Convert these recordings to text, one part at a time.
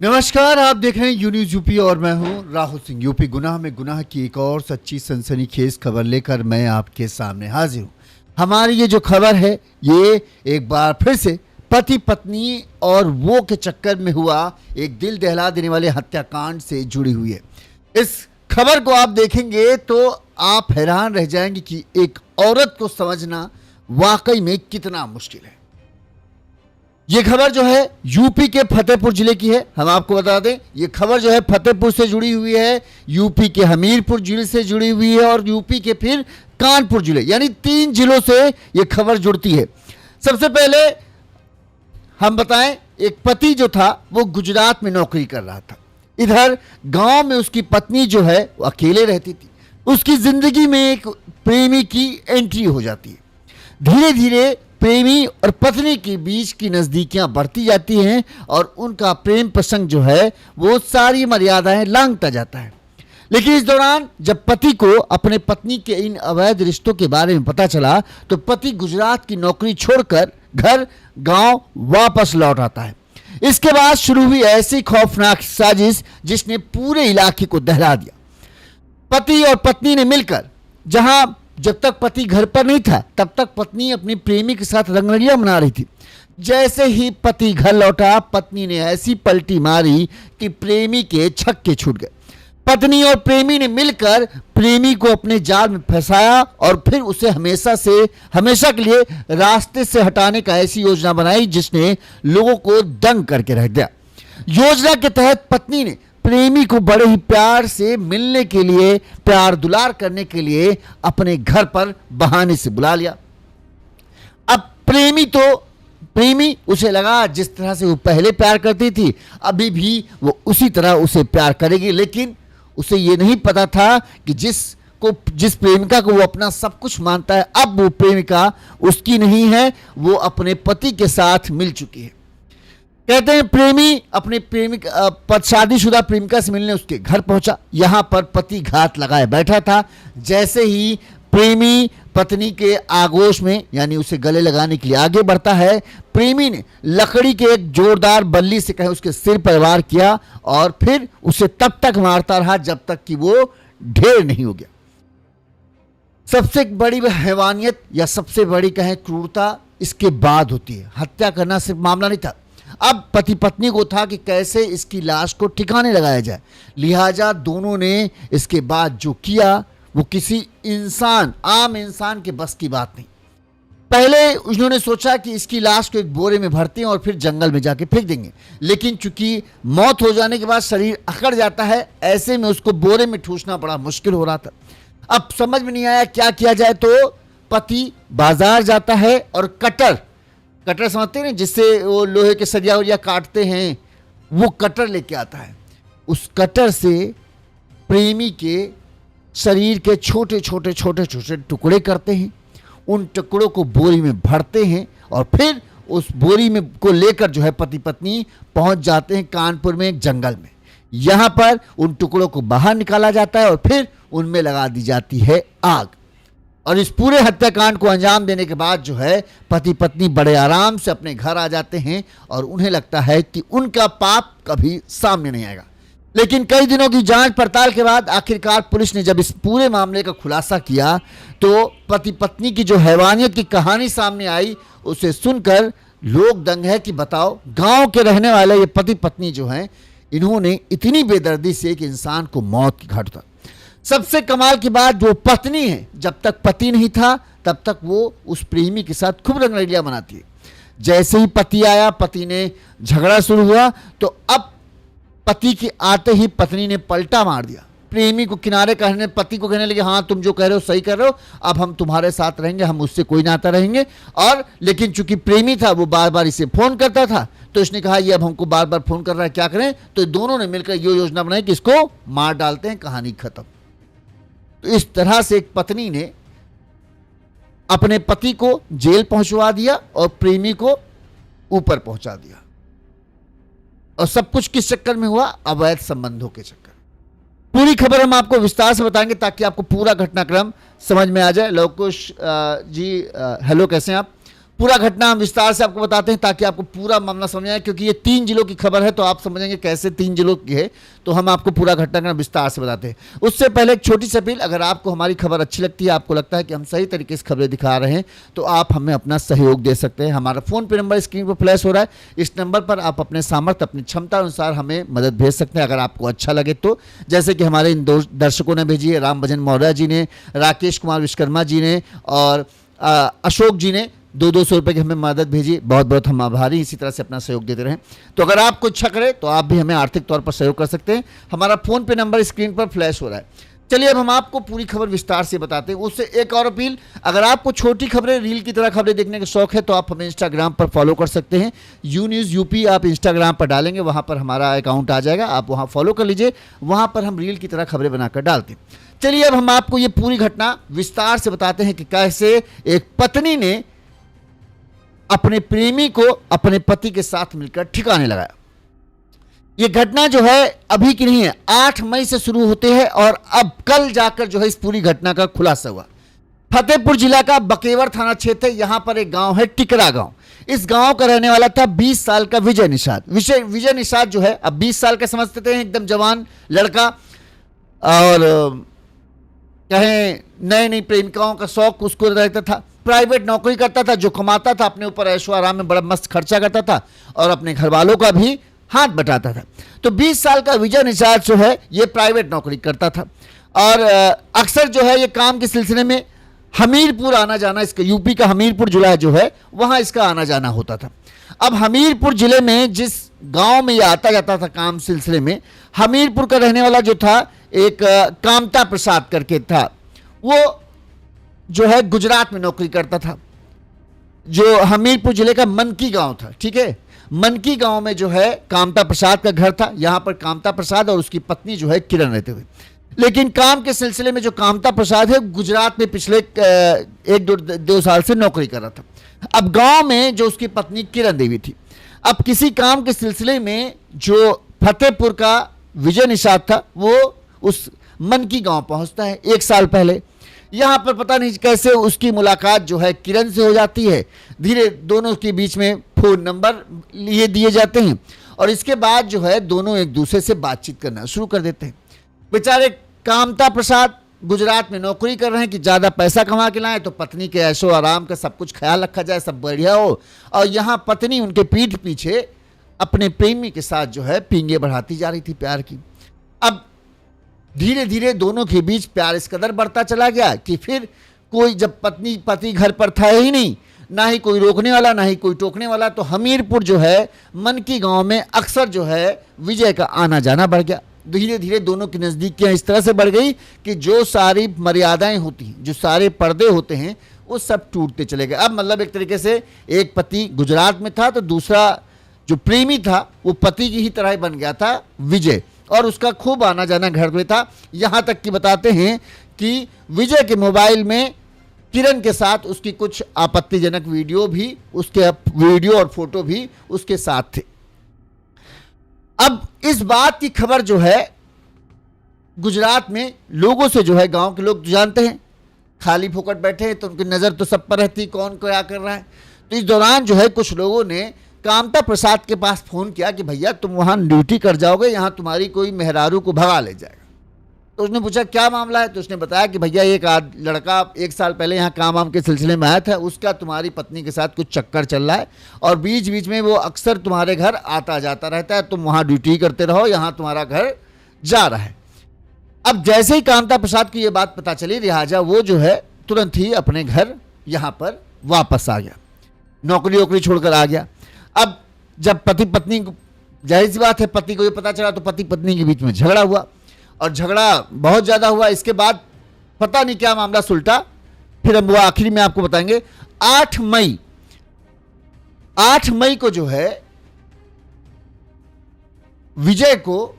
नमस्कार, आप देख रहे हैं यू न्यूज़ यूपी और मैं हूं राहुल सिंह। यूपी गुनाह में गुनाह की एक और सच्ची सनसनीखेज खबर लेकर मैं आपके सामने हाजिर हूं। हमारी ये जो खबर है ये एक बार फिर से पति पत्नी और वो के चक्कर में हुआ एक दिल दहला देने वाले हत्याकांड से जुड़ी हुई है। इस खबर को आप देखेंगे तो आप हैरान रह जाएंगे कि एक औरत को समझना वाकई में कितना मुश्किल है। ये खबर जो है यूपी के फतेहपुर जिले की है। हम आपको बता दें ये खबर जो है फतेहपुर से जुड़ी हुई है, यूपी के हमीरपुर जिले से जुड़ी हुई है और यूपी के फिर कानपुर जिले, यानी 3 जिलों से ये खबर जुड़ती है। सबसे पहले हम बताएं, एक पति जो था वो गुजरात में नौकरी कर रहा था। इधर गांव में उसकी पत्नी जो है वो अकेले रहती थी। उसकी जिंदगी में एक प्रेमी की एंट्री हो जाती है। धीरे धीरे प्रेमी और पत्नी के बीच की नज़दीकियां बढ़ती जाती हैं और उनका प्रेम प्रसंग जो है वो सारी मर्यादाएं लांघता जाता है। लेकिन इस दौरान जब पति को अपने पत्नी के इन अवैध रिश्तों के बारे में पता चला तो पति गुजरात की नौकरी छोड़कर घर गांव वापस लौट आता है। इसके बाद शुरू हुई ऐसी खौफनाक साजिश जिसने पूरे इलाके को दहला दिया। पति और पत्नी ने मिलकर, जहां जब तक पति घर पर नहीं था तब तक पत्नी अपनी प्रेमी के साथ रंगरलियां मना रही थी। जैसे ही पति घर लौटा पत्नी ने ऐसी पलटी मारी कि प्रेमी के छक्के छूट गए। पत्नी और प्रेमी ने मिलकर प्रेमी को अपने जाल में फंसाया और फिर उसे हमेशा के लिए रास्ते से हटाने का ऐसी योजना बनाई जिसने लोगों को दंग करके रख दिया। योजना के तहत पत्नी ने प्रेमी को बड़े ही प्यार से मिलने के लिए, प्यार दुलार करने के लिए अपने घर पर बहाने से बुला लिया। अब प्रेमी उसे लगा जिस तरह से वो पहले प्यार करती थी अभी भी वो उसी तरह उसे प्यार करेगी। लेकिन उसे ये नहीं पता था कि जिस प्रेमिका को वो अपना सब कुछ मानता है अब वो प्रेमिका उसकी नहीं है, वो अपने पति के साथ मिल चुकी है। कहते हैं प्रेमी अपने शादीशुदा प्रेमिका से मिलने उसके घर पहुंचा। यहां पर पति घात लगाए बैठा था। जैसे ही प्रेमी पत्नी के आगोश में यानी उसे गले लगाने के लिए आगे बढ़ता है, प्रेमी ने लकड़ी के एक जोरदार बल्ली से कहे उसके सिर पर वार किया और फिर उसे तब तक मारता रहा जब तक कि वो ढेर नहीं हो गया। सबसे बड़ी हैवानियत या सबसे बड़ी कहें क्रूरता इसके बाद होती है। हत्या करना सिर्फ मामला नहीं था, अब पति पत्नी को था कि कैसे इसकी लाश को ठिकाने लगाया जाए। लिहाजा दोनों ने इसके बाद जो किया वो किसी आम इंसान के बस की बात नहीं। पहले उन्होंने सोचा कि इसकी लाश को एक बोरे में भरते हैं और फिर जंगल में जाके फेंक देंगे। लेकिन चूंकि मौत हो जाने के बाद शरीर अकड़ जाता है, ऐसे में उसको बोरे में ठूसना बड़ा मुश्किल हो रहा था। अब समझ में नहीं आया क्या किया जाए, तो पति बाजार जाता है और कटर समझते हैं जिससे वो लोहे के सरिया उरिया काटते हैं, वो कटर लेके आता है। उस कटर से प्रेमी के शरीर के छोटे छोटे टुकड़े करते हैं। उन टुकड़ों को बोरी में भरते हैं और फिर उस बोरी में को लेकर जो है पति पत्नी पहुंच जाते हैं कानपुर में एक जंगल में। यहां पर उन टुकड़ों को बाहर निकाला जाता है और फिर उनमें लगा दी जाती है आग। और इस पूरे हत्याकांड को अंजाम देने के बाद जो है पति पत्नी बड़े आराम से अपने घर आ जाते हैं और उन्हें लगता है कि उनका पाप कभी सामने नहीं आएगा। लेकिन कई दिनों की जांच पड़ताल के बाद आखिरकार पुलिस ने जब इस पूरे मामले का खुलासा किया तो पति पत्नी की जो हैवानियत की कहानी सामने आई उसे सुनकर लोग दंग है कि बताओ, गांव के रहने वाले ये पति पत्नी जो हैं इन्होंने इतनी बेदर्दी से एक इंसान को मौत की घाट उतारा। सबसे कमाल की बात, जो पत्नी है जब तक पति नहीं था तब तक वो उस प्रेमी के साथ खूब रंगरलियां मनाती है। जैसे ही पति आया, पति ने झगड़ा शुरू हुआ तो अब पति के आते ही पत्नी ने पलटा मार दिया। प्रेमी को किनारे करने पति को कहने लगे, हाँ तुम जो कह रहे हो सही कर रहे हो, अब हम तुम्हारे साथ रहेंगे, हम उससे कोई नाता रहेंगे। और लेकिन चूंकि प्रेमी था वो बार बार इसे फोन करता था तो इसने कहा ये अब हमको बार बार फोन कर रहा है, क्या करें। तो दोनों ने मिलकर ये योजना बनाई कि इसको मार डालते हैं, कहानी खत्म। तो इस तरह से एक पत्नी ने अपने पति को जेल पहुंचवा दिया और प्रेमी को ऊपर पहुंचा दिया। और सब कुछ किस चक्कर में हुआ? अवैध संबंधों के चक्कर। पूरी खबर हम आपको विस्तार से बताएंगे ताकि आपको पूरा घटनाक्रम समझ में आ जाए। लवकुश जी हेलो, कैसे हैं आप? पूरा घटना हम विस्तार से आपको बताते हैं ताकि आपको पूरा मामला समझ आए, क्योंकि ये 3 जिलों की खबर है तो आप समझेंगे कैसे 3 जिलों की है, तो हम आपको पूरा घटनाक्रम विस्तार से बताते हैं। उससे पहले एक छोटी सी अपील, अगर आपको हमारी खबर अच्छी लगती है, आपको लगता है कि हम सही तरीके से खबरें दिखा रहे हैं, तो आप हमें अपना सहयोग दे सकते हैं। हमारा फ़ोन पे नंबर स्क्रीन पर फ्लैश हो रहा है, इस नंबर पर आप अपने सामर्थ्य, अपनी क्षमता अनुसार हमें मदद भेज सकते हैं अगर आपको अच्छा लगे तो। जैसे कि हमारे इन दर्शकों ने भेजी है, राम भजन मौर्य जी ने, राकेश कुमार विश्वकर्मा जी ने और अशोक जी ने 200 रुपये की हमें मदद भेजी, बहुत बहुत हम आभारी, इसी तरह से अपना सहयोग देते रहें। तो अगर आपको इच्छा करे तो आप भी हमें आर्थिक तौर पर सहयोग कर सकते हैं। हमारा फ़ोन पे नंबर स्क्रीन पर फ्लैश हो रहा है। चलिए अब हम आपको पूरी खबर विस्तार से बताते हैं। उससे एक और अपील, अगर आपको छोटी खबरें रील की तरह खबरें देखने का शौक है तो आप हमें इंस्टाग्राम पर फॉलो कर सकते हैं। यू न्यूज़ यूपी आप इंस्टाग्राम पर डालेंगे, वहाँ पर हमारा अकाउंट आ जाएगा, आप वहाँ फॉलो कर लीजिए, वहाँ पर हम रील की तरह खबरें बनाकर डालते हैं। चलिए अब हम आपको ये पूरी घटना विस्तार से बताते हैं कि कैसे एक पत्नी ने अपने प्रेमी को अपने पति के साथ मिलकर ठिकाने लगाया। ये घटना जो है अभी की नहीं है, 8 मई से शुरू होते हैं और अब कल जाकर जो है इस पूरी घटना का खुलासा हुआ। फतेहपुर जिला का बकेवर थाना क्षेत्र, यहां पर एक गांव है टिकरा गांव। इस गांव का रहने वाला था 20 साल का विजय निषाद। विजय निषाद जो है, अब 20 साल का समझते हैं, एकदम जवान लड़का, और कहें नई नई प्रेमिकाओं का शौक उसको रहता था। प्राइवेट नौकरी करता था, जो कमाता था अपने ऊपर ऐशो आराम में बड़ा मस्त खर्चा करता था और अपने घर वालों का भी हाथ बटाता था। तो 20 साल का विजय निषाद जो है ये प्राइवेट नौकरी करता था और अक्सर जो है ये काम के सिलसिले में हमीरपुर आना जाना, इसका यूपी का हमीरपुर जिला जो है वहाँ इसका आना जाना होता था। अब हमीरपुर जिले में जिस गांव में ये आता जाता था काम सिलसिले में, हमीरपुर का रहने वाला जो था एक कामता प्रसाद करके था, वो जो है गुजरात में नौकरी करता था। जो हमीरपुर जिले का मनकी गांव था, ठीक है, मनकी गांव में जो है कामता प्रसाद का घर था। यहां पर कामता प्रसाद और उसकी पत्नी जो है किरण रहते हुए, लेकिन काम के सिलसिले में जो कामता प्रसाद है गुजरात में पिछले 1-2 साल से नौकरी कर रहा था। अब गांव में जो उसकी पत्नी किरण देवी थी, अब किसी काम के सिलसिले में जो फतेहपुर का विजय निषाद था वो उस मनकी गांव पहुंचता है 1 साल पहले। यहां पर पता नहीं कैसे उसकी मुलाकात जो है किरण से हो जाती है। धीरे दोनों के बीच में फ़ोन नंबर लिए दिए जाते हैं और इसके बाद जो है दोनों एक दूसरे से बातचीत करना शुरू कर देते हैं। बेचारे कामता प्रसाद गुजरात में नौकरी कर रहे हैं कि ज़्यादा पैसा कमा के लाएं तो पत्नी के ऐशो आराम का सब कुछ ख्याल रखा जाए, सब बढ़िया हो, और यहाँ पत्नी उनके पीठ पीछे अपने प्रेमी के साथ जो है पींगे बढ़ाती जा रही थी प्यार की। अब धीरे धीरे दोनों के बीच प्यार इस कदर बढ़ता चला गया कि फिर कोई, जब पति घर पर था ही नहीं, ना ही कोई रोकने वाला ना ही कोई टोकने वाला, तो हमीरपुर जो है मनकी गांव में अक्सर जो है विजय का आना जाना बढ़ गया। धीरे धीरे दोनों की नज़दीकियाँ इस तरह से बढ़ गई कि जो सारी मर्यादाएं होती हैं, जो सारे पर्दे होते हैं, वो सब टूटते चले गए। अब मतलब एक तरीके से एक पति गुजरात में था तो दूसरा जो प्रेमी था वो पति की ही तरह ही बन गया था विजय, और उसका खूब आना जाना घर में था। यहाँ तक कि बताते हैं कि विजय के मोबाइल में किरण के साथ उसकी कुछ आपत्तिजनक वीडियो और फोटो भी उसके साथ थे। अब इस बात की खबर जो है गुजरात में लोगों से जो है, गांव के लोग जानते हैं खाली फोकट बैठे हैं तो उनकी नज़र तो सब पर रहती, कौन क्या कर रहा है। तो इस दौरान जो है कुछ लोगों ने कामता प्रसाद के पास फ़ोन किया कि भैया तुम वहाँ ड्यूटी कर जाओगे, यहाँ तुम्हारी कोई मेहरारू को भगा ले जाएगा। तो उसने पूछा क्या मामला है, तो उसने बताया कि भैया एक लड़का 1 साल पहले यहाँ काम के सिलसिले में आया था, उसका तुम्हारी पत्नी के साथ कुछ चक्कर चल रहा है और बीच बीच में वो अक्सर तुम्हारे घर आता जाता रहता है, तुम वहाँ ड्यूटी करते रहो, यहाँ तुम्हारा घर जा रहा है। अब जैसे ही कामता प्रसाद की ये बात पता चली, लिहाजा वो जो है तुरंत ही अपने घर यहाँ पर वापस आ गया, नौकरी वोकरी छोड़कर आ गया। अब जब पति पत्नी को, जाहिर सी बात है पति को ये पता चला तो पति पत्नी के बीच में झगड़ा हुआ और झगड़ा बहुत ज़्यादा हुआ। इसके बाद पता नहीं क्या मामला सुलटा, फिर हम वो आखिरी में आपको बताएंगे। 8 मई को जो है विजय को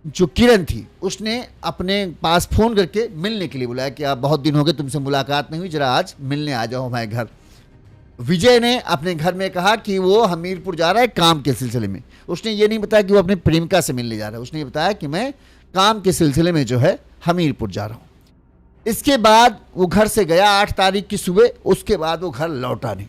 जो किरण थी उसने अपने पास फ़ोन करके मिलने के लिए बुलाया कि आप बहुत दिन हो गए तुमसे मुलाकात नहीं हुई, जरा आज मिलने आ जाओ हमारे घर। विजय ने अपने घर में कहा कि वो हमीरपुर जा रहा है काम के सिलसिले में। उसने ये नहीं बताया कि वो अपनी प्रेमिका से मिलने जा रहा है, उसने ये बताया कि मैं काम के सिलसिले में जो है हमीरपुर जा रहा हूँ। इसके बाद वो घर से गया 8 तारीख की सुबह, उसके बाद वो घर लौटा नहीं।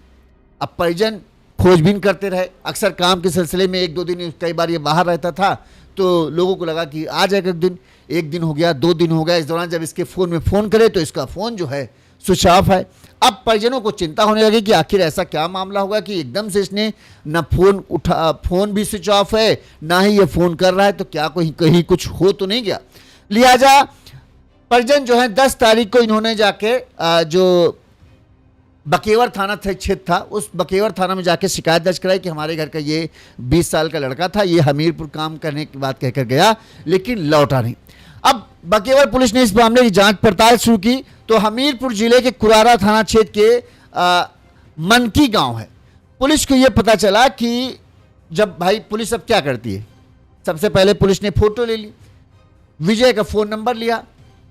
अब परिजन खोजबीन करते रहे, अक्सर काम के सिलसिले में 1-2 दिन कई बार ये बाहर रहता था, तो लोगों को लगा कि आ जाएगा एक दिन हो गया, 2 दिन हो गया। इस दौरान जब इसके फ़ोन में फ़ोन करे तो इसका फ़ोन जो है स्विच ऑफ है। अब परिजनों को चिंता होने लगी कि आखिर ऐसा क्या मामला होगा कि एकदम से इसने न फ़ोन भी स्विच ऑफ है, ना ही ये फ़ोन कर रहा है, तो क्या कहीं कुछ हो तो नहीं गया। लिहाजा परिजन जो है 10 तारीख को इन्होंने जाके जो बकेवर थाना क्षेत्र था, उस बकेवर थाना में जाके शिकायत दर्ज कराई कि हमारे घर का ये 20 साल का लड़का था, ये हमीरपुर काम करने की बात कहकर गया लेकिन लौटा नहीं। अब बकेवर पुलिस ने इस मामले की जांच पड़ताल शुरू की तो हमीरपुर जिले के कुरारा थाना क्षेत्र के मनकी गांव है। पुलिस को यह पता चला कि जब भाई पुलिस अब क्या करती है, सबसे पहले पुलिस ने फोटो ले ली, विजय का फ़ोन नंबर लिया,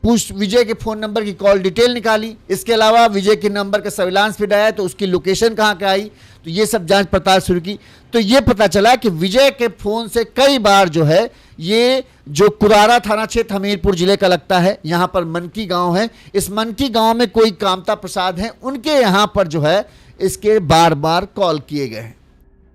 विजय के फ़ोन नंबर की कॉल डिटेल निकाली, इसके अलावा विजय के नंबर का सर्विलांस फीड आया तो उसकी लोकेशन कहाँ का आई, तो ये सब जांच पड़ताल शुरू की। तो ये पता चला कि विजय के फ़ोन से कई बार जो है ये जो कुरारा थाना क्षेत्र हमीरपुर जिले का लगता है, यहाँ पर मनकी गांव है, इस मनकी गांव में कोई कामता प्रसाद हैं, उनके यहाँ पर जो है इसके बार बार कॉल किए गए हैं।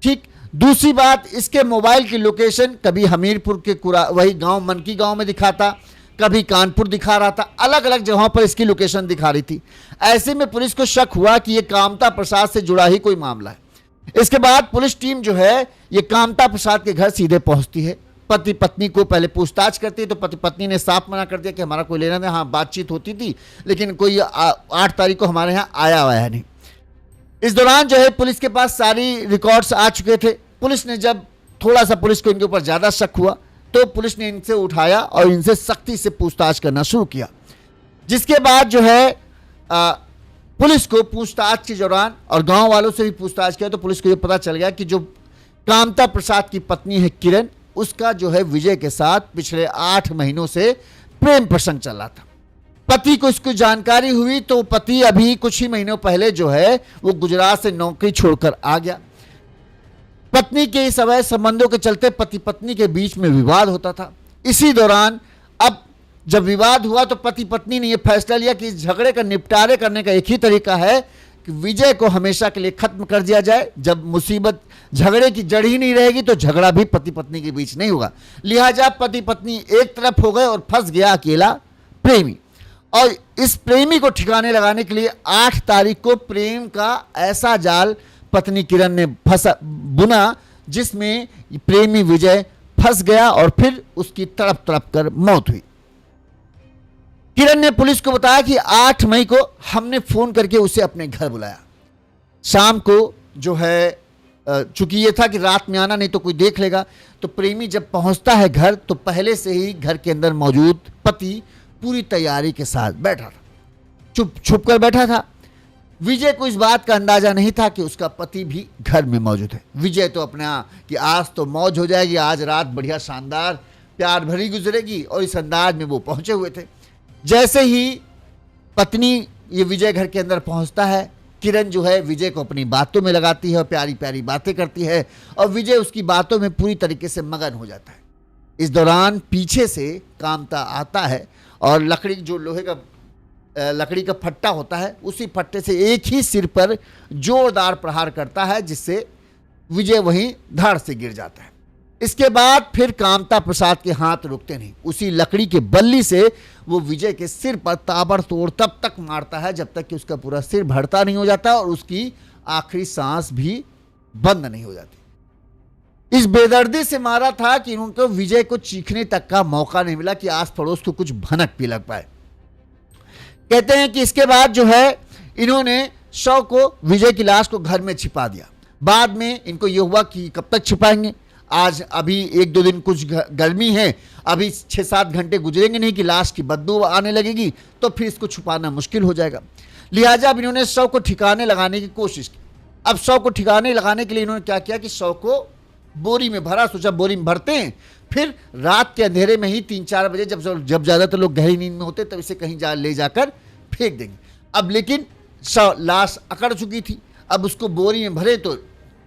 ठीक, दूसरी बात, इसके मोबाइल की लोकेशन कभी हमीरपुर के वही गांव मनकी गांव में दिखाता, कभी कानपुर दिखा रहा था, अलग अलग जगहों पर इसकी लोकेशन दिखा रही थी। ऐसे में पुलिस को शक हुआ कि यह कामता प्रसाद से जुड़ा ही कोई मामला है। इसके बाद पुलिस टीम जो है ये कामता प्रसाद के घर सीधे पहुंचती है, पति पत्नी को पहले पूछताछ करती है तो पति पत्नी ने साफ मना कर दिया कि हमारा कोई लेना नहीं, हाँ बातचीत होती थी लेकिन कोई 8 तारीख को हमारे यहाँ आया हुआ है नहीं। इस दौरान जो है पुलिस के पास सारी रिकॉर्ड्स आ चुके थे। पुलिस ने जब थोड़ा सा पुलिस को इनके ऊपर ज़्यादा शक हुआ तो पुलिस ने इनसे उठाया और इनसे सख्ती से पूछताछ करना शुरू किया, जिसके बाद जो है पुलिस को पूछताछ के दौरान और गांव वालों से भी पूछताछ किया तो पुलिस को ये पता चल गया कि जो कामता प्रसाद की पत्नी है किरण, उसका जो है विजय के साथ पिछले 8 महीनों से प्रेम प्रसंग चल रहा था। पति को इसकी जानकारी हुई तो पति अभी कुछ ही महीनों पहले जो है वो गुजरात से नौकरी छोड़कर आ गया। पत्नी के इस अवैध संबंधों के चलते पति पत्नी के बीच में विवाद होता था। इसी दौरान अब जब विवाद हुआ तो पति पत्नी ने यह फैसला लिया कि इस झगड़े का निपटारे करने का एक ही तरीका है कि विजय को हमेशा के लिए खत्म कर दिया जाए। जब मुसीबत झगड़े की जड़ ही नहीं रहेगी तो झगड़ा भी पति पत्नी के बीच नहीं होगा। लिहाजा पति पत्नी एक तरफ हो गए और फंस गया अकेला प्रेमी। और इस प्रेमी को ठिकाने लगाने के लिए 8 तारीख को प्रेम का ऐसा जाल पत्नी किरण ने बुना जिसमें प्रेमी विजय फंस गया और फिर उसकी तड़प तड़प कर मौत हुई। किरण ने पुलिस को बताया कि 8 मई को हमने फोन करके उसे अपने घर बुलाया। शाम को जो है चूंकि ये था कि रात में आना नहीं तो कोई देख लेगा, तो प्रेमी जब पहुंचता है घर तो पहले से ही घर के अंदर मौजूद पति पूरी तैयारी के साथ बैठा था, छुप कर बैठा था। विजय को इस बात का अंदाजा नहीं था कि उसका पति भी घर में मौजूद है। विजय तो अपना कि आज तो मौज हो जाएगी, आज रात बढ़िया शानदार प्यार भरी गुजरेगी, और इस अंदाज में वो पहुंचे हुए थे। जैसे ही पत्नी ये विजय घर के अंदर पहुंचता है, किरण जो है विजय को अपनी बातों में लगाती है और प्यारी प्यारी बातें करती है और विजय उसकी बातों में पूरी तरीके से मगन हो जाता है। इस दौरान पीछे से कामता आता है और लकड़ी जो लोहे का लकड़ी का फट्टा होता है उसी फट्टे से एक ही सिर पर जोरदार प्रहार करता है, जिससे विजय वहीं धड़ से गिर जाता है। इसके बाद फिर कामता प्रसाद के हाथ रुकते नहीं, उसी लकड़ी के बल्ली से वो विजय के सिर पर ताबड़तोड़ तब तक मारता है जब तक कि उसका पूरा सिर भरता नहीं हो जाता और उसकी आखिरी सांस भी बंद नहीं हो जाती। इस बेदर्दी से मारा था कि उनको विजय को चीखने तक का मौका नहीं मिला कि आस पड़ोस को कुछ भनक भी लग पाए। कहते हैं कि इसके बाद जो है इन्होंने शव को, विजय की लाश को घर में छिपा दिया। बाद में इनको यह हुआ कि कब तक छिपाएंगे, आज अभी 1-2 दिन कुछ गर्मी है, अभी 6-7 घंटे गुजरेंगे नहीं कि लाश की बदबू आने लगेगी, तो फिर इसको छुपाना मुश्किल हो जाएगा। लिहाजा अब इन्होंने शव को ठिकाने लगाने की कोशिश की। अब शव को ठिकाने लगाने के लिए इन्होंने क्या किया कि शव को बोरी में भरा, सोचा बोरी में भरते हैं, फिर रात के अंधेरे में ही 3-4 बजे जब ज़्यादातर लोग गहरी नींद में होते तब इसे कहीं ले जाकर फेंक देंगे। अब लेकिन लाश अकड़ चुकी थी, अब उसको बोरी में भरे तो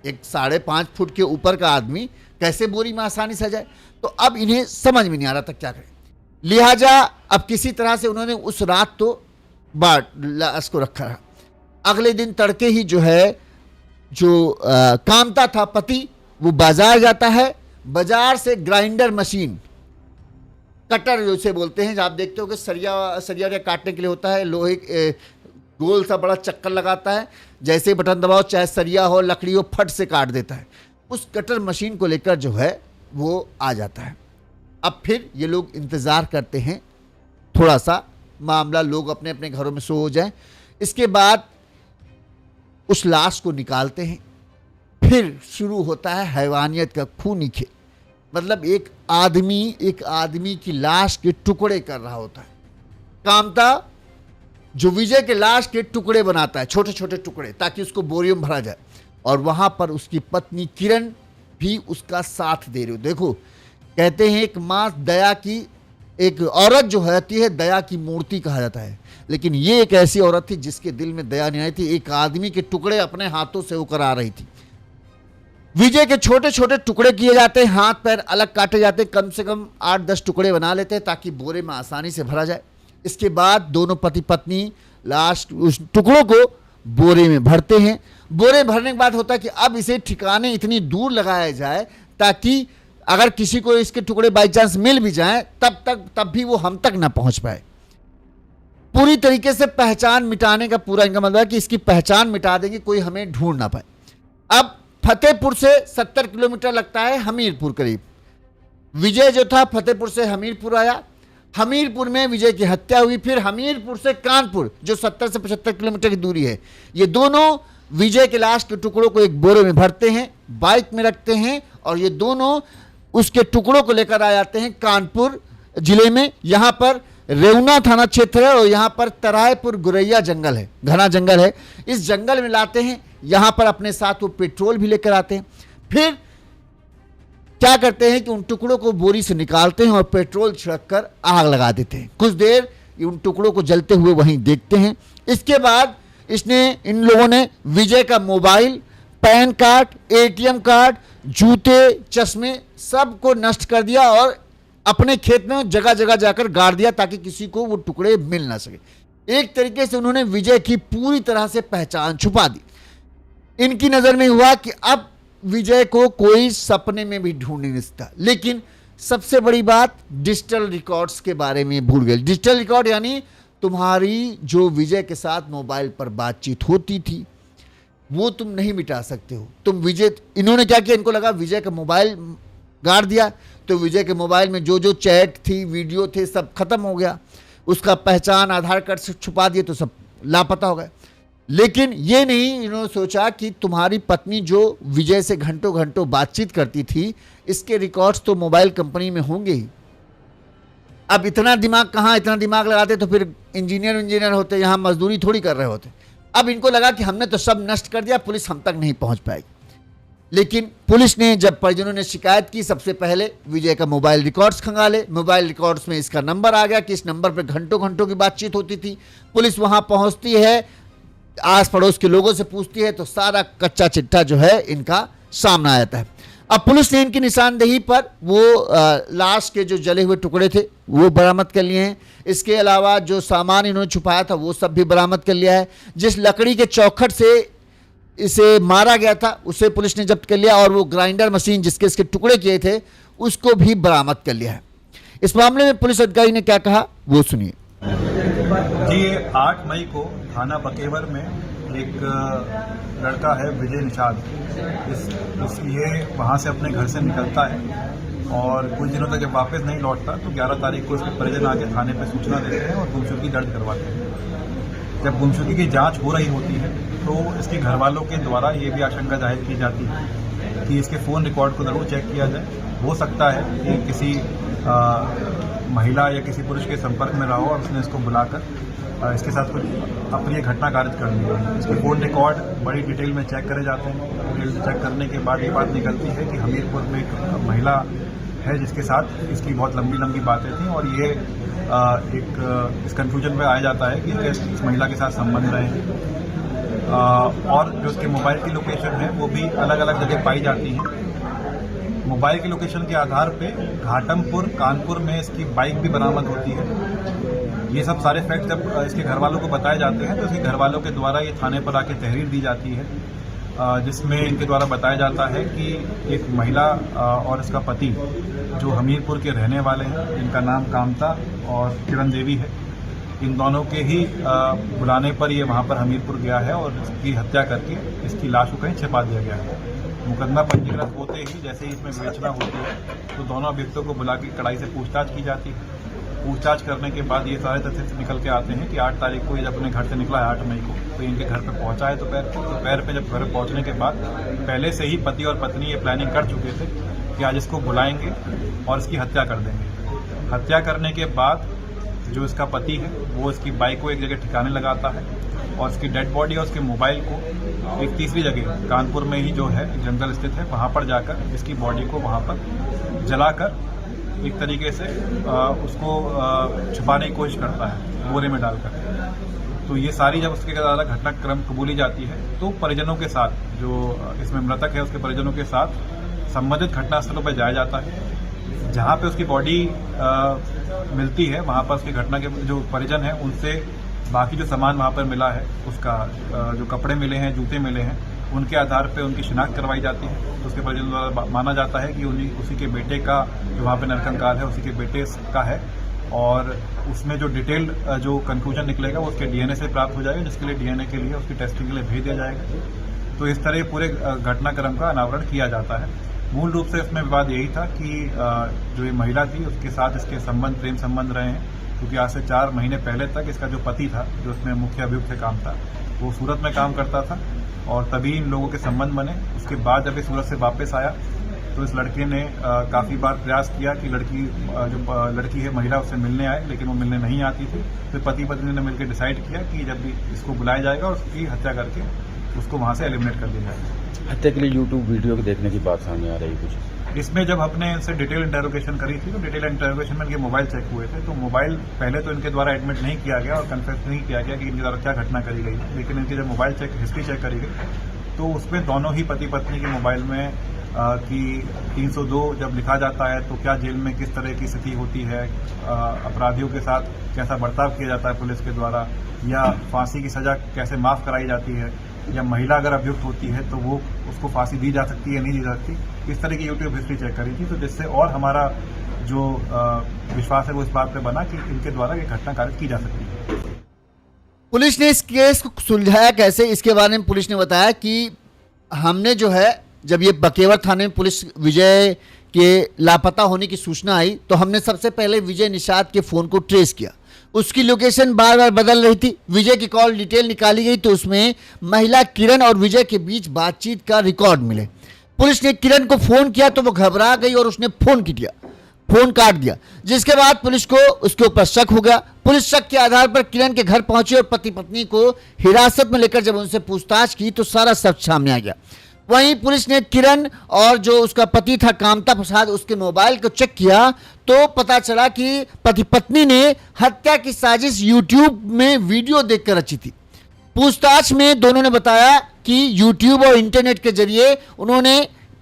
एक 5.5 फुट के ऊपर का आदमी कैसे बोरी में आसानी से जाए, तो अब इन्हें समझ में नहीं आ रहा था क्या करें। लिहाजा अब किसी तरह से उन्होंने उस रात तो लाश को रखा रहा। अगले दिन तड़के ही जो है जो कामता था पति, वो बाजार जाता है। बाजार से ग्राइंडर मशीन, कटर जैसे बोलते हैं, आप देखते हो कि सरिया के काटने के लिए होता है, लोहे गोल सा बड़ा चक्कर लगाता है, जैसे ही बटन दबाओ चाहे सरिया हो लकड़ी हो फट से काट देता है। उस कटर मशीन को लेकर जो है वो आ जाता है। अब फिर ये लोग इंतज़ार करते हैं थोड़ा सा मामला लोग अपने अपने घरों में सो हो जाए। इसके बाद उस लाश को निकालते हैं। फिर शुरू होता है हैवानियत का खूनी खेल। मतलब एक आदमी की लाश के टुकड़े कर रहा होता है। कामता जो विजय के लाश के टुकड़े बनाता है, छोटे छोटे टुकड़े, ताकि उसको बोरियों में भरा जाए, और वहां पर उसकी पत्नी किरण भी उसका साथ दे रही हो। देखो, कहते हैं एक मां दया की, एक औरत जो होती है दया की मूर्ति कहा जाता है, लेकिन ये एक ऐसी औरत थी जिसके दिल में दया नहीं आई थी। एक आदमी के टुकड़े अपने हाथों से होकर आ रही थी। विजय के छोटे छोटे टुकड़े किए जाते हैं, हाथ पैर अलग काटे जाते हैं, कम से कम 8-10 टुकड़े बना लेते हैं ताकि बोरे में आसानी से भरा जाए। इसके बाद दोनों पति पत्नी लाश उस टुकड़ों को बोरे में भरते हैं। बोरे भरने के बाद होता है कि अब इसे ठिकाने इतनी दूर लगाया जाए ताकि अगर किसी को इसके टुकड़े बाई चांस मिल भी जाए तब भी वो हम तक ना पहुंच पाए। पूरी तरीके से पहचान मिटाने का पूरा इनका मतलब है कि इसकी पहचान मिटा देंगे, कोई हमें ढूंढ ना पाए। अब फतेहपुर से 70 किलोमीटर लगता है हमीरपुर करीब। विजय जो था फतेहपुर से हमीरपुर आया। हमीरपुर में विजय की हत्या हुई। फिर हमीरपुर से कानपुर जो 70 से 75 किलोमीटर की दूरी है, ये दोनों विजय के लाश के टुकड़ों को एक बोरे में भरते हैं, बाइक में रखते हैं, और ये दोनों उसके टुकड़ों को लेकर आ जाते हैं कानपुर जिले में। यहाँ पर रेवना थाना क्षेत्र है और यहाँ पर तरायपुर गुरैया जंगल है, घना जंगल है। इस जंगल में लाते हैं। यहाँ पर अपने साथ वो पेट्रोल भी लेकर आते हैं। फिर क्या करते हैं कि उन टुकड़ों को बोरी से निकालते हैं और पेट्रोल छिड़क कर आग लगा देते हैं। कुछ देर उन टुकड़ों को जलते हुए वहीं देखते हैं। इसके बाद इन लोगों ने विजय का mobile, pan card, ATM card, जूते, चश्मे सब को नष्ट कर दिया और अपने खेत में जगह जगह जाकर गाड़ दिया ताकि किसी को वो टुकड़े मिल ना सके। एक तरीके से उन्होंने विजय की पूरी तरह से पहचान छुपा दी। इनकी नजर में हुआ कि अब विजय को कोई सपने में भी ढूंढ नहीं सकता। लेकिन सबसे बड़ी बात, डिजिटल रिकॉर्ड्स के बारे में भूल गए। डिजिटल रिकॉर्ड यानी तुम्हारी जो विजय के साथ मोबाइल पर बातचीत होती थी वो तुम नहीं मिटा सकते हो। तुम विजय, इन्होंने क्या किया, इनको लगा विजय का मोबाइल गाड़ दिया तो विजय के मोबाइल में जो जो चैट थी, वीडियो थे, सब खत्म हो गया। उसका पहचान आधार कार्ड से छुपा दिए तो सब लापता हो गए। लेकिन ये नहीं इन्होंने सोचा कि तुम्हारी पत्नी जो विजय से घंटों घंटों बातचीत करती थी, इसके रिकॉर्ड्स तो मोबाइल कंपनी में होंगे ही। अब इतना दिमाग कहाँ, इतना दिमाग लगाते तो फिर इंजीनियर होते, यहाँ मजदूरी थोड़ी कर रहे होते। अब इनको लगा कि हमने तो सब नष्ट कर दिया, पुलिस हम तक नहीं पहुंच पाएगी। लेकिन पुलिस ने, जब परिजनों ने शिकायत की, सबसे पहले विजय का मोबाइल रिकॉर्ड्स खंगाले। मोबाइल रिकॉर्ड्स में इसका नंबर आ गया कि इस नंबर पर घंटों घंटों की बातचीत होती थी। पुलिस वहां पहुंचती है, आस पड़ोस के लोगों से पूछती है तो सारा कच्चा चिट्ठा जो है इनका सामने आ जाता है। अब पुलिस ने इनकी निशानदेही पर वो लाश के जो जले हुए टुकड़े थे वो बरामद कर लिए हैं। इसके अलावा जो सामान इन्होंने छुपाया था वो सब भी बरामद कर लिया है। जिस लकड़ी के चौखट से इसे मारा गया था उसे पुलिस ने जब्त कर लिया, और वो ग्राइंडर मशीन जिसके इसके टुकड़े किए थे उसको भी बरामद कर लिया है। इस मामले में पुलिस अधिकारी ने क्या कहा वो सुनिए। जी, 8 मई को थाना बकेवर में एक लड़का है विजय निषाद, ये वहाँ से अपने घर से निकलता है और कुछ दिनों तक जब वापस नहीं लौटता तो 11 तारीख को इसके परिजन आके थाने पर सूचना देते हैं और गुमशुदगी दर्ज करवाते हैं। जब गुमशुदगी की जांच हो रही होती है तो इसके घर वालों के द्वारा ये भी आशंका जाहिर की जाती है कि इसके फ़ोन रिकॉर्ड को ज़रूर चेक किया जाए। हो सकता है कि किसी महिला या किसी पुरुष के संपर्क में रहा हो और उसने इसको बुलाकर इसके साथ कुछ अप्रिय घटना कारित कर दी है। इसके फ़ोन रिकॉर्ड बड़ी डिटेल में चेक करे जाते हैं। डिटेल चेक करने के बाद ये बात निकलती है कि हमीरपुर में एक महिला है जिसके साथ इसकी बहुत लंबी लंबी बातें थी, और ये इस कंफ्यूजन में आ जाता है कि इस महिला के साथ संबंध रहे हैं। और जो उसके मोबाइल की लोकेशन है वो भी अलग अलग जगह पाई जाती है। मोबाइल की लोकेशन के आधार पे घाटमपुर, कानपुर में इसकी बाइक भी बरामद होती है। ये सब सारे फैक्ट जब इसके घर वालों को बताए जाते हैं तो इसके घर वालों के द्वारा ये थाने पर आके तहरीर दी जाती है जिसमें इनके द्वारा बताया जाता है कि एक महिला और इसका पति जो हमीरपुर के रहने वाले हैं, इनका नाम कामता और किरण देवी है, इन दोनों के ही बुलाने पर ये वहाँ पर हमीरपुर गया है और इसकी हत्या करके इसकी लाश को कहीं छिपा दिया गया है। मुकदमा पंजीकृत होते ही जैसे ही इसमें विवेचना होती है तो दोनों अभियुक्तों को बुला के कड़ाई से पूछताछ की जाती है। पूछताछ करने के बाद ये सारे तथ्य निकल के आते हैं कि 8 तारीख को ये जब अपने घर से निकला है 8 मई को, तो इनके घर पे पहुंचा है दोपहर पे जब घर पहुंचने के बाद पहले से ही पति और पत्नी ये प्लानिंग कर चुके थे कि आज इसको बुलाएंगे और इसकी हत्या कर देंगे। हत्या करने के बाद जो इसका पति है वो इसकी बाइक को एक जगह ठिकाने लगाता है और इसकी डेड बॉडी और उसके मोबाइल को एक तीसरी जगह कानपुर में ही जो है जंगल स्थित है वहाँ पर जाकर इसकी बॉडी को वहाँ पर जलाकर एक तरीके से उसको छुपाने की कोशिश करता है बोरे में डालकर। तो ये सारी जब उसके द्वारा घटनाक्रम कबूली जाती है तो परिजनों के साथ, जो इसमें मृतक है उसके परिजनों के साथ संबंधित घटनास्थलों पर जाया जाता है। जहाँ पे उसकी बॉडी मिलती है वहाँ पर उसकी घटना के जो परिजन है उनसे बाकी जो सामान वहाँ पर मिला है, उसका जो कपड़े मिले हैं, जूते मिले हैं, उनके आधार पे उनकी शिनाख्त करवाई जाती है। तो उसके परिजनों द्वारा माना जाता है कि उसी के बेटे का जो वहाँ पे नरकंकाल है उसी के बेटे का है और उसमें जो डिटेल जो कंक्लूजन निकलेगा वो उसके डीएनए से प्राप्त हो जाएगा, जिसके लिए डीएनए के लिए उसकी टेस्टिंग के लिए भेज दिया जाएगा। तो इस तरह पूरे घटनाक्रम का अनावरण किया जाता है। मूल रूप से इसमें विवाद यही था कि जो ये महिला थी उसके साथ इसके प्रेम संबंध रहे हैं, क्योंकि आज से 4 महीने पहले तक इसका जो पति था, जो इसमें मुख्य अभियुक्त से काम था, वो सूरत में काम करता था और तभी इन लोगों के संबंध बने। उसके बाद जब ये सूरत से वापस आया तो इस लड़के ने काफ़ी बार प्रयास किया कि लड़की है महिला उससे मिलने आए, लेकिन वो मिलने नहीं आती थी। फिर पति पत्नी ने मिलकर डिसाइड किया कि जब भी इसको बुलाया जाएगा और उसकी हत्या करके उसको वहाँ से एलिमिनेट कर दिया जाएगा। हत्या के लिए यूट्यूब वीडियो देखने की बात सामने आ रही कुछ इसमें जब हमने इनसे डिटेल इंटरोगेशन करी थी तो डिटेल इंटरोगेशन में इनके मोबाइल चेक हुए थे। तो मोबाइल पहले तो इनके द्वारा एडमिट नहीं किया गया और कन्फेस नहीं किया गया कि इनके द्वारा क्या घटना करी गई, लेकिन इनकी जब मोबाइल हिस्ट्री चेक करी गई तो उसमें दोनों ही पति पत्नी के मोबाइल में कि 302 जब लिखा जाता है तो क्या जेल में किस तरह की स्थिति होती है, अपराधियों के साथ कैसा बर्ताव किया जाता है पुलिस के द्वारा, या फांसी की सजा कैसे माफ कराई जाती है, या महिला अगर अभियुक्त होती है तो वो उसको फांसी दी जा सकती है या नहीं दी जा सकती, इस तरह की यूट्यूब हिस्ट्री चेक करी थी। तो जिससे और हमारा जो विश्वास है वो इस बात पे बना कि इनके द्वारा ये घटना कारित की जा सकती है। पुलिस ने इस केस को सुलझाया कैसे, इसके बारे में पुलिस ने बताया कि हमने जो है जब ये बकेवर थाने में पुलिस विजय के लापता होने की सूचना आई तो हमने सबसे पहले विजय निषाद के फ़ोन को ट्रेस किया। उसकी लोकेशन बार बार बदल रही थी। विजय की कॉल डिटेल निकाली गई तो उसमें महिला किरण और विजय के बीच बातचीत का रिकॉर्ड मिले। पुलिस ने किरण को फ़ोन किया तो वो घबरा गई और उसने फ़ोन काट दिया, जिसके बाद पुलिस को उसके ऊपर शक हो गया। पुलिस शक के आधार पर किरण के घर पहुंची और पति पत्नी को हिरासत में लेकर जब उनसे पूछताछ की तो सारा सच सामने आ गया। वहीं पुलिस ने किरण और जो उसका पति था कामता प्रसाद, उसके मोबाइल को चेक किया तो पता चला कि पति पत्नी ने हत्या की साजिश यूट्यूब में वीडियो देखकर रची थी। पूछताछ में दोनों ने बताया कि यूट्यूब और इंटरनेट के जरिए उन्होंने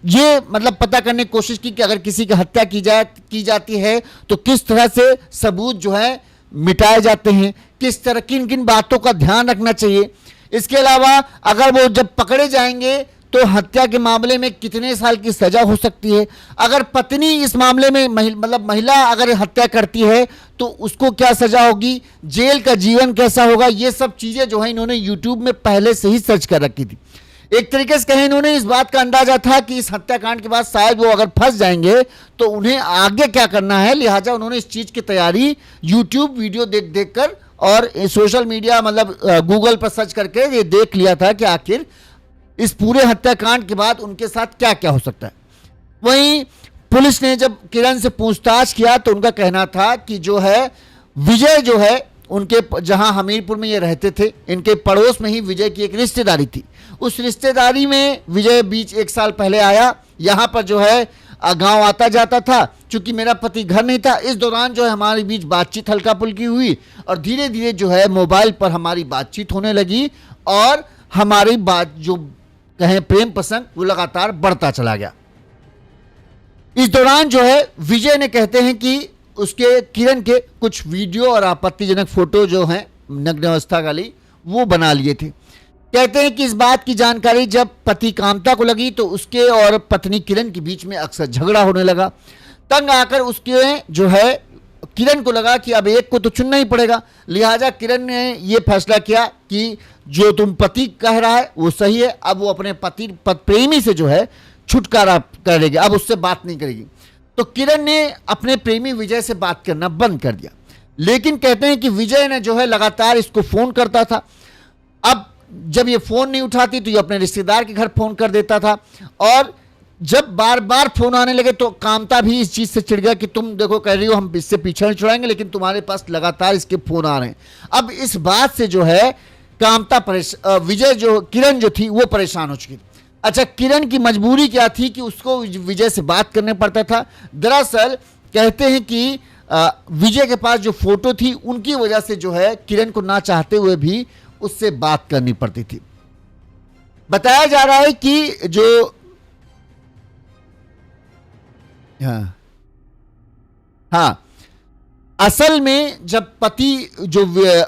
ये पता करने की कोशिश की कि अगर किसी की हत्या की जाती है तो किस तरह से सबूत जो है मिटाए जाते हैं, किस तरह किन बातों का ध्यान रखना चाहिए। इसके अलावा अगर वो जब पकड़े जाएंगे तो हत्या के मामले में कितने साल की सजा हो सकती है, अगर पत्नी इस मामले में महिला अगर हत्या करती है तो उसको क्या सजा होगी, जेल का जीवन कैसा होगा, ये सब चीजें जो है इन्होंने यूट्यूब में पहले से ही सर्च कर रखी थी। एक तरीके से कहें इन्होंने इस बात का अंदाजा था कि इस हत्याकांड के बाद शायद वो अगर फंस जाएंगे तो उन्हें आगे क्या करना है, लिहाजा उन्होंने इस चीज की तैयारी यूट्यूब वीडियो देख कर और सोशल मीडिया गूगल पर सर्च करके ये देख लिया था कि आखिर इस पूरे हत्याकांड के बाद उनके साथ क्या क्या हो सकता है। वहीं पुलिस ने जब किरण से पूछताछ किया तो उनका कहना था कि जो है विजय जो है उनके जहां हमीरपुर में ये रहते थे, इनके पड़ोस में ही विजय की एक रिश्तेदारी थी। उस रिश्तेदारी में विजय बीच 1 साल पहले आया, यहाँ पर जो है गांव आता जाता था। चूंकि मेरा पति घर नहीं था, इस दौरान जो है हमारे बीच बातचीत हल्का फुल्की हुई और धीरे धीरे जो है मोबाइल पर हमारी बातचीत होने लगी और हमारी बात जो कहें प्रेम प्रसंग वो लगातार बढ़ता चला गया। इस दौरान जो है विजय ने कहते हैं कि उसके किरण के कुछ वीडियो और आपत्तिजनक फोटो जो हैं नग्न अवस्था वाली वो बना लिए थे। कहते हैं कि इस बात की जानकारी जब पति कामता को लगी तो उसके और पत्नी किरण के बीच में अक्सर झगड़ा होने लगा। तंग आकर उसके जो है किरण को लगा कि अब एक को तो चुनना ही पड़ेगा। लिहाजा किरण ने यह फैसला किया कि जो तुम पति कह रहा है वो सही है। अब वो अपने प्रेमी से जो है छुटकारा करेगी, अब उससे बात नहीं करेगी। तो किरण ने अपने प्रेमी विजय से बात करना बंद कर दिया। लेकिन कहते हैं कि विजय ने जो है लगातार इसको फोन करता था। अब जब ये फोन नहीं उठाती तो ये अपने रिश्तेदार के घर फोन कर देता था, और जब बार बार फोन आने लगे तो कामता भी इस चीज से चिढ़ गया कि तुम देखो कह रही हो हम इससे पीछे नहीं छुड़ाएंगे, लेकिन तुम्हारे पास लगातार इसके फोन आ रहे हैं। अब इस बात से जो है कामता विजय जो किरण जो थी वो परेशान हो चुकी। अच्छा, किरण की मजबूरी क्या थी कि उसको विजय से बात करने पड़ता था। दरअसल कहते हैं कि विजय के पास जो फोटो थी उनकी वजह से जो है किरण को ना चाहते हुए भी उससे बात करनी पड़ती थी। बताया जा रहा है कि जो हाँ असल में जब पति जो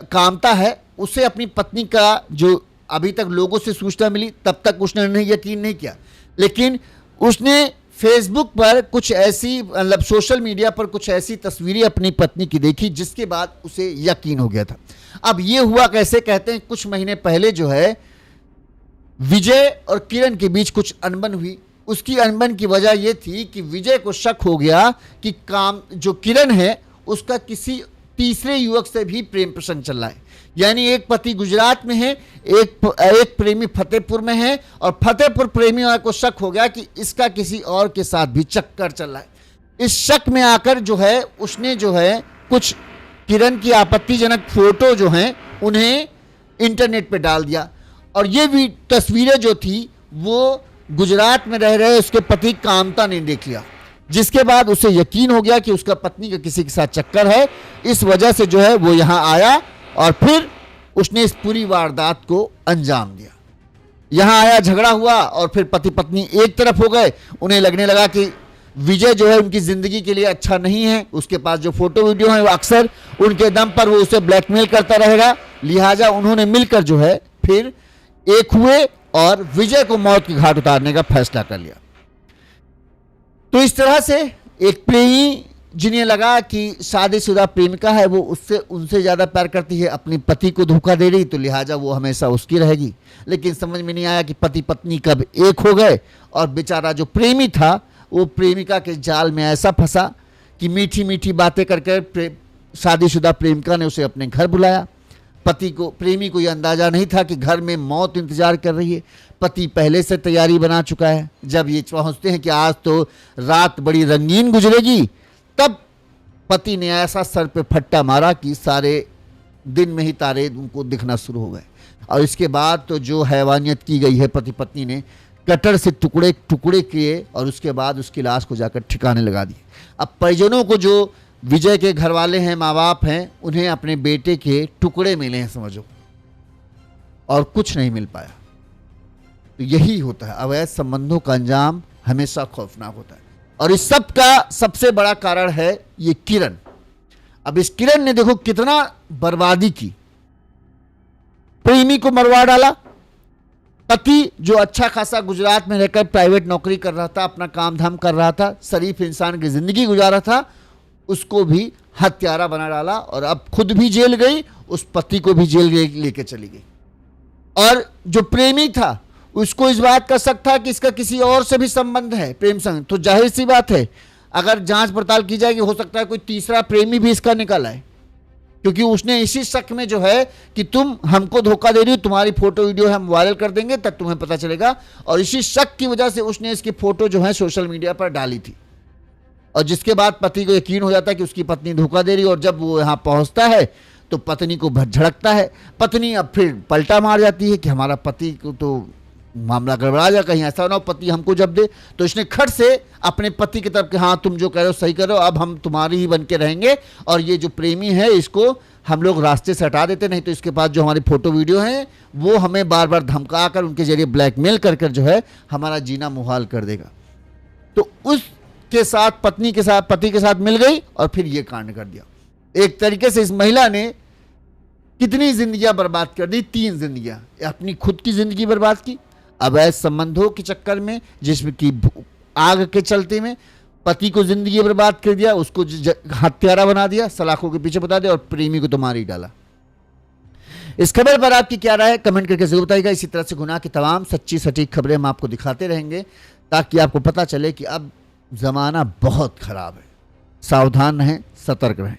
कामता है उसे अपनी पत्नी का जो अभी तक लोगों से सूचना मिली तब तक उसने यकीन नहीं किया, लेकिन उसने फेसबुक पर कुछ ऐसी मतलब सोशल मीडिया पर कुछ ऐसी तस्वीरें अपनी पत्नी की देखी जिसके बाद उसे यकीन हो गया था। अब ये हुआ कैसे? कहते हैं कुछ महीने पहले जो है विजय और किरण के बीच कुछ अनबन हुई। उसकी अनबन की वजह यह थी कि विजय को शक हो गया कि जो किरण है उसका किसी तीसरे युवक से भी प्रेम प्रसंग चल रहा है। यानी एक पति गुजरात में है, एक प्रेमी फतेहपुर में है, और फतेहपुर प्रेमी को शक हो गया कि इसका किसी और के साथ भी चक्कर चल रहा है। इस शक में आकर जो है उसने जो है कुछ किरण की आपत्तिजनक फोटो जो हैं उन्हें इंटरनेट पे डाल दिया, और ये भी तस्वीरें जो थी वो गुजरात में रह रहे उसके पति कामता ने देख लिया, जिसके बाद उसे यकीन हो गया कि उसका पत्नी का किसी के साथ चक्कर है। इस वजह से जो है वो यहां आया और फिर उसने इस पूरी वारदात को अंजाम दिया। यहां आया, झगड़ा हुआ और फिर पति पत्नी एक तरफ हो गए। उन्हें लगने लगा कि विजय जो है उनकी जिंदगी के लिए अच्छा नहीं है, उसके पास जो फोटो वीडियो है वो अक्सर उनके दम पर वो उसे ब्लैकमेल करता रहेगा। लिहाजा उन्होंने मिलकर जो है फिर एक हुए और विजय को मौत के घाट उतारने का फैसला कर लिया। तो इस तरह से एक प्रेमी जिन्हें लगा कि शादीशुदा प्रेमिका है वो उससे उनसे ज़्यादा प्यार करती है, अपने पति को धोखा दे रही, तो लिहाजा वो हमेशा उसकी रहेगी। लेकिन समझ में नहीं आया कि पति पत्नी कब एक हो गए, और बेचारा जो प्रेमी था वो प्रेमिका के जाल में ऐसा फंसा कि मीठी मीठी बातें करके शादीशुदा प्रेमिका ने उसे अपने घर बुलाया। प्रेमी को यह अंदाजा नहीं था कि घर में मौत इंतजार कर रही है। पति पहले से तैयारी बना चुका है। जब ये पहुंचते हैं कि आज तो रात बड़ी रंगीन गुजरेगी, तब पति ने ऐसा सर पे फट्टा मारा कि सारे दिन में ही तारे उनको दिखना शुरू हो गए। और इसके बाद तो जो हैवानियत की गई है पति पत्नी ने, कटर से टुकड़े टुकड़े किए और उसके बाद उसकी लाश को जाकर ठिकाने लगा दिए। अब परिजनों को जो विजय के घर वाले हैं, माँ बाप हैं, उन्हें अपने बेटे के टुकड़े मिले हैं समझो, और कुछ नहीं मिल पाया। तो यही होता है, अवैध संबंधों का अंजाम हमेशा खौफनाक होता है। और इस सब का सबसे बड़ा कारण है ये किरण। अब इस किरण ने देखो कितना बर्बादी की, प्रेमी को मरवा डाला। पति जो अच्छा खासा गुजरात में रहकर प्राइवेट नौकरी कर रहा था, अपना काम धाम कर रहा था, शरीफ इंसान की जिंदगी गुजार रहा था, उसको भी हत्यारा बना डाला, और अब खुद भी जेल गई, उस पति को भी जेल लेके चली गई। और जो प्रेमी था उसको इस बात का शक था कि इसका किसी और से भी संबंध है, प्रेम संबंध। तो जाहिर सी बात है अगर जांच पड़ताल की जाएगी हो सकता है कोई तीसरा प्रेमी भी इसका निकल आए, क्योंकि उसने इसी शक में जो है कि तुम हमको धोखा दे रही हो, तुम्हारी फोटो वीडियो हम वायरल कर देंगे तब तुम्हें पता चलेगा। और इसी शक की वजह से उसने इसकी फोटो जो है सोशल मीडिया पर डाली थी, और जिसके बाद पति को यकीन हो जाता है कि उसकी पत्नी धोखा दे रही है। और जब वो यहाँ पहुँचता है तो पत्नी को झड़कता है। पत्नी अब फिर पलटा मार जाती है कि हमारा पति को तो मामला गड़बड़ा जाए, कहीं ऐसा ना हो पति हमको जब दे। तो इसने खट से अपने पति की तरफ कि हाँ तुम जो कह रहे हो सही कर रहे हो, अब हम तुम्हारी ही बन के रहेंगे, और ये जो प्रेमी है इसको हम लोग रास्ते से हटा देते, नहीं तो इसके पास जो हमारी फोटो वीडियो हैं वो हमें बार बार धमका कर उनके जरिए ब्लैकमेल कर कर जो है हमारा जीना मुहाल कर देगा। तो उसके साथ पति के साथ मिल गई और फिर ये कांड कर दिया। एक तरीके से इस महिला ने कितनी जिंदगियां बर्बाद कर दी, 3 जिंदगियां। अपनी खुद की जिंदगी बर्बाद की अवैध संबंधों के चक्कर में, जिसमें कि आग के चलते में पति को जिंदगी बर्बाद कर दिया, उसको हत्यारा बना दिया, सलाखों के पीछे बता दिया और प्रेमी को तो मार ही डाला। इस खबर पर आपकी क्या राय है कमेंट करके जरूर बताइएगा। इसी तरह से गुनाह की तमाम सच्ची सटीक खबरें हम आपको दिखाते रहेंगे ताकि आपको पता चले कि अब जमाना बहुत खराब है। सावधान रहें, सतर्क रहें।